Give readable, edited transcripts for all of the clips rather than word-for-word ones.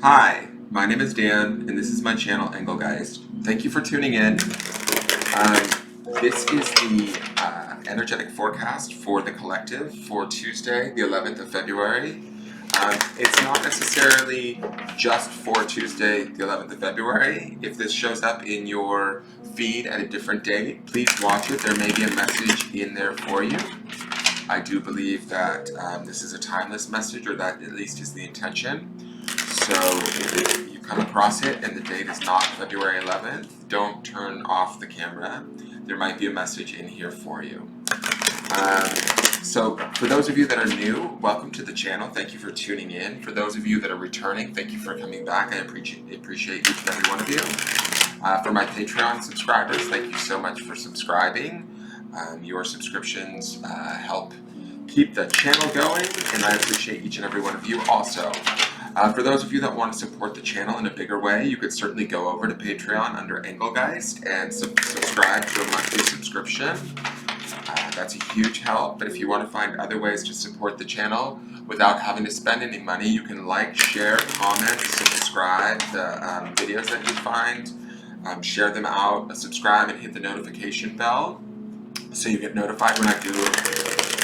Hi, my name is Dan, and this is my channel, Engelgeist. Thank you for tuning in. This is the energetic forecast for the collective for Tuesday, the 11th of February. It's not necessarily just for Tuesday, the 11th of February. If this shows up in your feed at a different date, please watch it. There may be a message in there for you. I do believe that this is a timeless message, or that at least is the intention. So if you come across it and the date is not February 11th, don't turn off the camera. There might be a message in here for you. So for those of you that are new, welcome to the channel. Thank you for tuning in. For those of you that are returning, thank you for coming back. I appreciate each and every one of you. For my Patreon subscribers, thank you so much for subscribing. Your subscriptions help keep the channel going, and I appreciate each and every one of you also. For those of you that want to support the channel in a bigger way, you could certainly go over to Patreon under Engelgeist and subscribe to a monthly subscription. That's a huge help, but if you want to find other ways to support the channel without having to spend any money, you can like, share, comment, subscribe the videos that you find, share them out, subscribe and hit the notification bell so you get notified when I do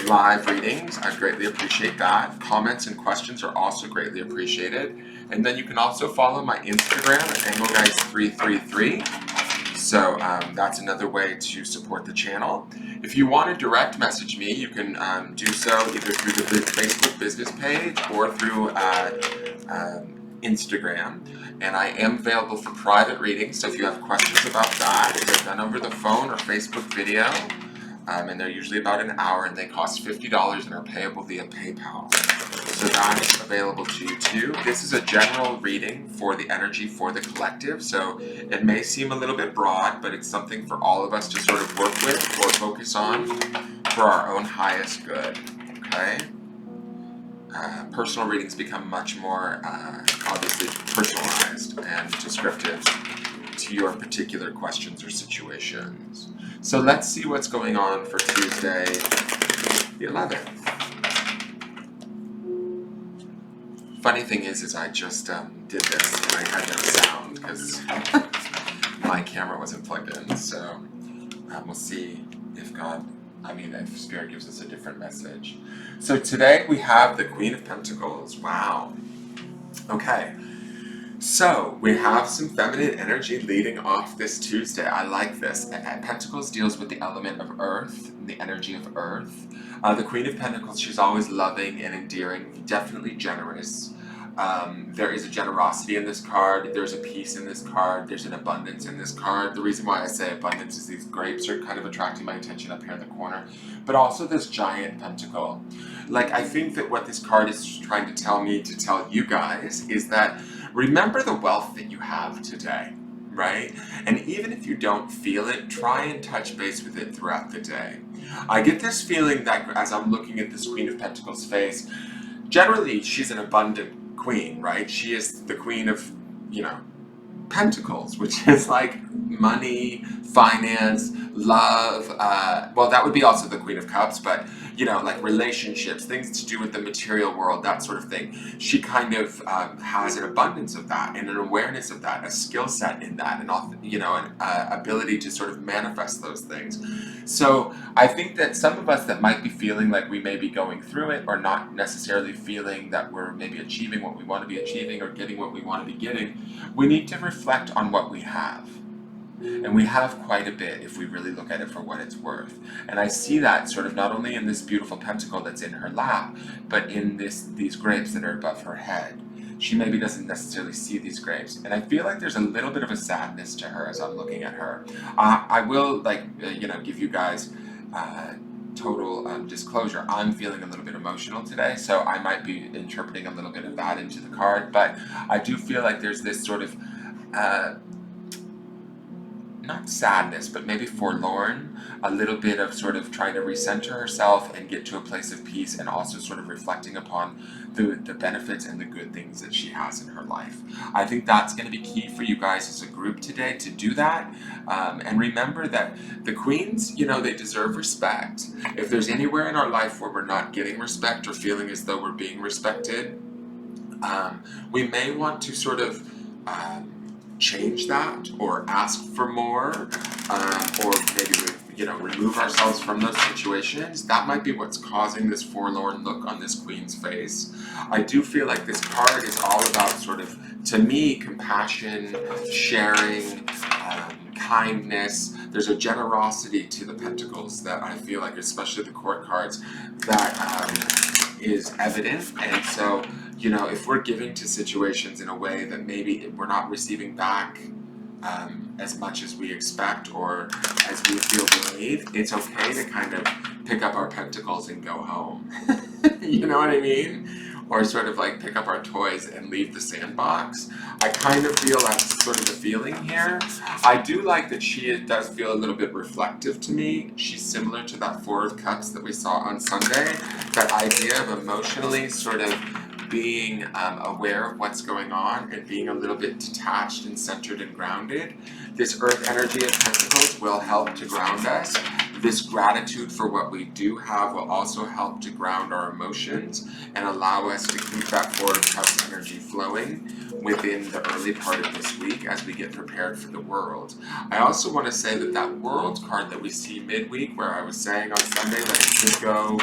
live readings. I greatly appreciate that. Comments and questions are also greatly appreciated. And then you can also follow my Instagram at Engelgeist333. So that's another way to support the channel. If you want to direct message me, you can do so either through the Facebook business page or through Instagram. And I am available for private readings, so if you have questions about that, they're done over the phone or Facebook video. And they're usually about an hour, and they cost $50 and are payable via PayPal. So that's available to you too. This is a general reading for the energy for the collective, so it may seem a little bit broad, but it's something for all of us to sort of work with or focus on for our own highest good, okay? Personal readings become much more, obviously, personalized and descriptive to your particular questions or situations. So let's see what's going on for Tuesday, the 11th. Funny thing is I just did this and I had no sound because my camera wasn't plugged in. So we'll see if if Spirit gives us a different message. So today we have the Queen of Pentacles. Wow. Okay. So, we have some feminine energy leading off this Tuesday. I like this. Pentacles deals with the element of earth, the energy of earth. The Queen of Pentacles, she's always loving and endearing, definitely generous. There is a generosity in this card. There's a peace in this card. There's an abundance in this card. The reason why I say abundance is these grapes are kind of attracting my attention up here in the corner. But also this giant pentacle. Like, I think that what this card is trying to tell me to tell you guys is that remember the wealth that you have today, right? And even if you don't feel it, try and touch base with it throughout the day. I get this feeling that as I'm looking at this Queen of Pentacles face, generally she's an abundant queen, right? She is the queen of, Pentacles, which is like money, finance, love. Well, that would be also the Queen of Cups, but like relationships, things to do with the material world, that sort of thing. She kind of has an abundance of that and an awareness of that, a skill set in that, and an ability to sort of manifest those things. So I think that some of us that might be feeling like we may be going through it, or not necessarily feeling that we're maybe achieving what we want to be achieving or getting what we want to be getting, we need to reflect on what we have. And we have quite a bit if we really look at it for what it's worth. And I see that sort of not only in this beautiful pentacle that's in her lap, but in these grapes that are above her head. She maybe doesn't necessarily see these grapes. And I feel like there's a little bit of a sadness to her as I'm looking at her. I will, give you guys total disclosure. I'm feeling a little bit emotional today, so I might be interpreting a little bit of that into the card. But I do feel like there's this sort of not sadness, but maybe forlorn, a little bit of sort of trying to recenter herself and get to a place of peace, and also sort of reflecting upon the benefits and the good things that she has in her life. I think that's going to be key for you guys as a group today to do that. And remember that the queens, they deserve respect. If there's anywhere in our life where we're not getting respect or feeling as though we're being respected, We may want to sort of change that or ask for more, or maybe remove ourselves from those situations. That might be what's causing this forlorn look on this queen's face. I do feel like this card is all about sort of, to me, compassion, sharing, kindness. There's a generosity to the pentacles that I feel like, especially the court cards, that is evident. And so, if we're giving to situations in a way that maybe we're not receiving back as much as we expect or as we feel we need, it's okay to kind of pick up our pentacles and go home. You know what I mean? Or sort of like pick up our toys and leave the sandbox. I kind of feel that's sort of the feeling here. I do like that she does feel a little bit reflective to me. She's similar to that Four of Cups that we saw on Sunday. That idea of emotionally sort of being aware of what's going on and being a little bit detached and centered and grounded. This Earth energy of Pentacles will help to ground us. This gratitude for what we do have will also help to ground our emotions and allow us to keep that Four of Cups energy flowing within the early part of this week as we get prepared for the World. I also want to say that that World card that we see midweek, where I was saying on Sunday that it could go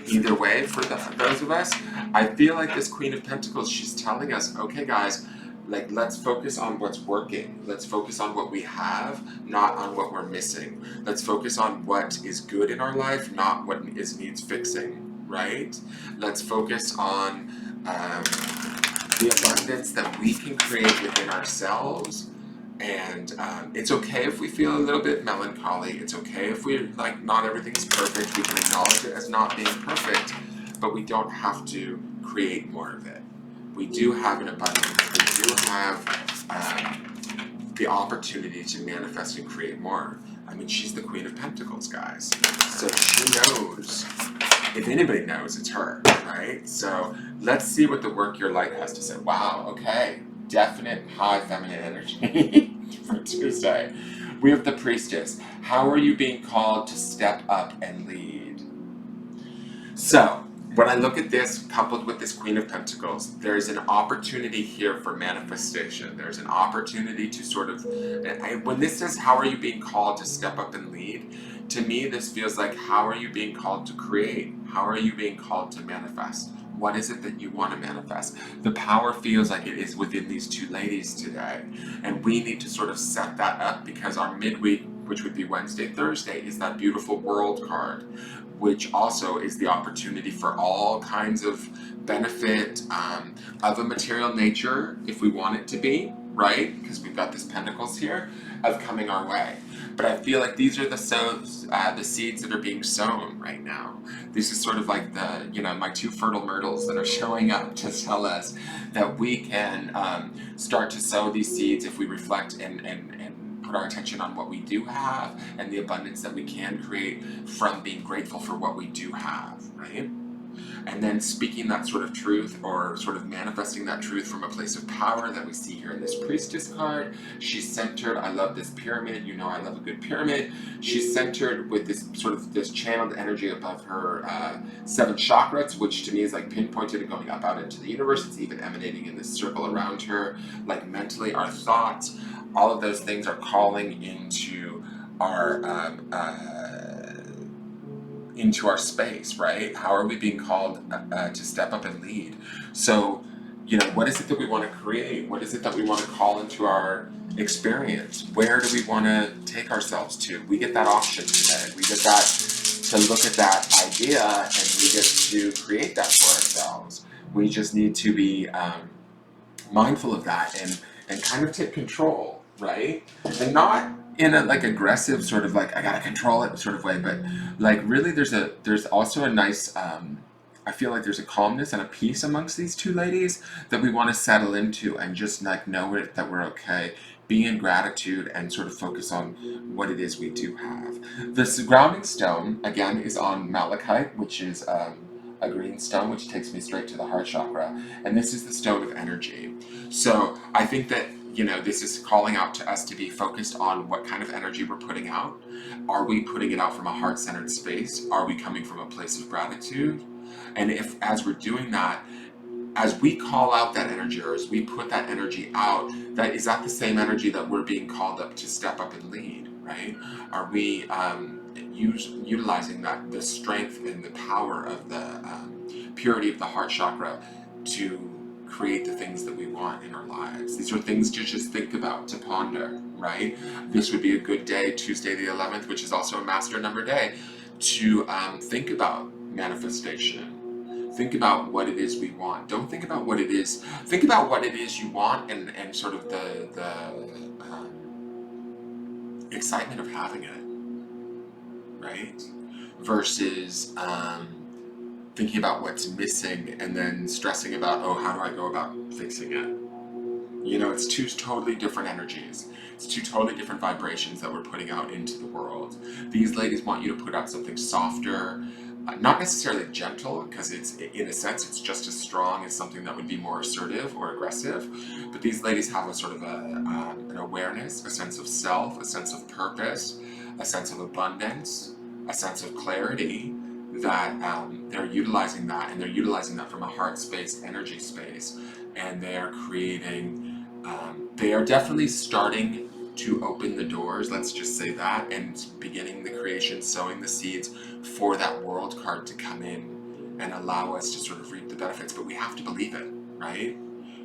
either way for those of us, I feel like this Queen of Pentacles, she's telling us, okay guys, like, let's focus on what's working. Let's focus on what we have, not on what we're missing. Let's focus on what is good in our life, not what needs fixing, right? Let's focus on the abundance that we can create within ourselves. And it's okay if we feel a little bit melancholy. It's okay if we're like, not everything's perfect. We can acknowledge it as not being perfect, but we don't have to create more of it. We do have an abundance. We do have the opportunity to manifest and create more. I mean, she's the Queen of Pentacles, guys. So she knows. If anybody knows, it's her, right? So let's see what the Work Your Light has to say. Wow, okay. Definite high feminine energy for Tuesday. We have the Priestess. How are you being called to step up and lead? So, when I look at this, coupled with this Queen of Pentacles, there's an opportunity here for manifestation. There's an opportunity to sort of, when this says, how are you being called to step up and lead? To me, this feels like, how are you being called to create? How are you being called to manifest? What is it that you want to manifest? The power feels like it is within these two ladies today. And we need to sort of set that up, because our midweek, which would be Wednesday, Thursday, is that beautiful World card, which also is the opportunity for all kinds of benefit of a material nature, if we want it to be, right? Because we've got this Pentacles here, of coming our way. But I feel like these are the seeds that are being sown right now. This is sort of like my two fertile myrtles that are showing up to tell us that we can start to sow these seeds if we reflect and put our attention on what we do have and the abundance that we can create from being grateful for what we do have, right? And then speaking that sort of truth, or sort of manifesting that truth from a place of power that we see here in this Priestess card. She's centered. I love this pyramid. I love a good pyramid. She's centered with this sort of this channeled energy above her 7 chakras, which to me is like pinpointed and going up out into the universe. It's even emanating in this circle around her, like mentally, our thoughts. All of those things are calling into our space, right? How are we being called to step up and lead? So, what is it that we want to create? What is it that we want to call into our experience? Where do we want to take ourselves to? We get that option today. We get that to look at that idea, and we get to create that for ourselves. We just need to be mindful of that and kind of take control, right? And not in a like aggressive sort of like I gotta control it sort of way, but like really there's also a nice I feel like there's a calmness and a peace amongst these two ladies that we want to settle into and just like know it, that we're okay, be in gratitude and sort of focus on what it is we do have. This grounding stone again is on malachite, which is a green stone, which takes me straight to the heart chakra, and this is the stone of energy. So I think that this is calling out to us to be focused on what kind of energy we're putting out. Are we putting it out from a heart-centered space? Are we coming from a place of gratitude? And if, as we're doing that, as we call out that energy, or as we put that energy out, is that the same energy that we're being called up to step up and lead, right? Are we utilizing the strength and the power of the purity of the heart chakra to create the things that we want in our lives? These are things to just think about, to ponder, right? This would be a good day, Tuesday the 11th, which is also a master number day, to think about manifestation. Think about what it is we want. Don't think about what it is. Think about what it is you want, and sort of the excitement of having it, right? Versus thinking about what's missing and then stressing about, oh, how do I go about fixing it? You know, it's two totally different energies. It's two totally different vibrations that we're putting out into the world. These ladies want you to put out something softer, not necessarily gentle, because it's, in a sense, it's just as strong as something that would be more assertive or aggressive. But these ladies have a sort of an awareness, a sense of self, a sense of purpose, a sense of abundance, a sense of clarity, that they're utilizing that, and they're utilizing that from a heart space, energy space, and they are creating, they are definitely starting to open the doors, let's just say that, and beginning the creation, sowing the seeds for that world card to come in and allow us to sort of reap the benefits. But we have to believe it, right?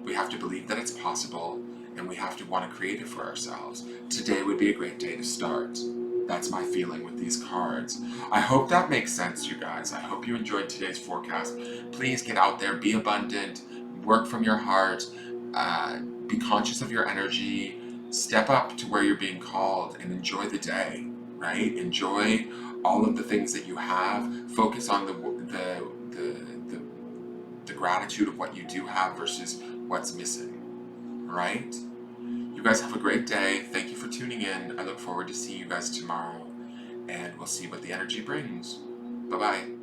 We have to believe that it's possible, and we have to want to create it for ourselves. Today would be a great day to start. That's my feeling with these cards. I hope that makes sense, you guys. I hope you enjoyed today's forecast. Please get out there, be abundant, work from your heart, be conscious of your energy, step up to where you're being called, and enjoy the day, right? Enjoy all of the things that you have. Focus on the gratitude of what you do have versus what's missing, right? You guys have a great day. Thank you for tuning in. I look forward to seeing you guys tomorrow, and we'll see what the energy brings. Bye-bye.